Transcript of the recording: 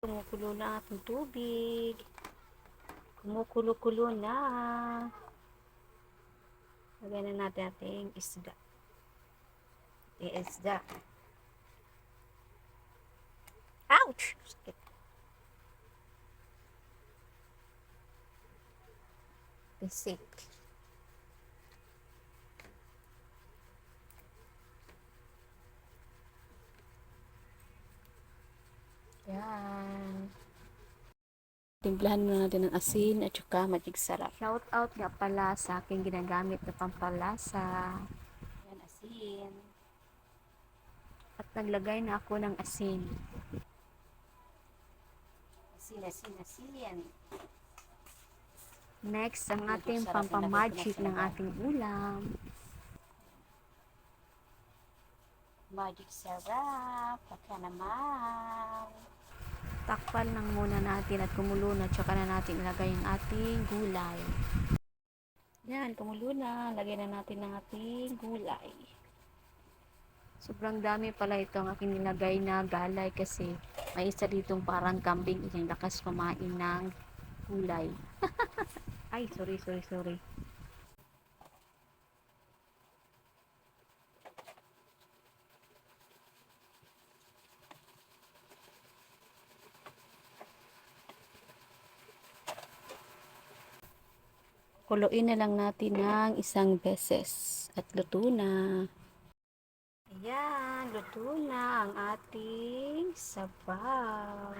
Kumukulo na ang ating tubig. Kumukulo-kulo na. Lagyan na natin ating isda. Isda. Ouch! Sakit. Pisik. Yan. Timplahan muna natin ng asin at saka magic sarap. Shout out nga pala sa aking ginagamit na pampalasa. Yan, asin. At naglagay na ako ng asin. Asin. Next, ang ating pampamagic ng ating ulam. Magic sarap. Baka naman. Takpan lang muna natin at kumulo na. Tsaka na natin ilagay ang ating gulay. Yan, kumulo na. Lagay na natin ang ating gulay. Sobrang dami pala ito ang aking nilagay na galay kasi may isa ditong parang kambing yung lakas kumain ng gulay. Ay, sorry. Kuluin na lang natin ng isang beses at luto na. Ayan, luto na ang ating sabaw.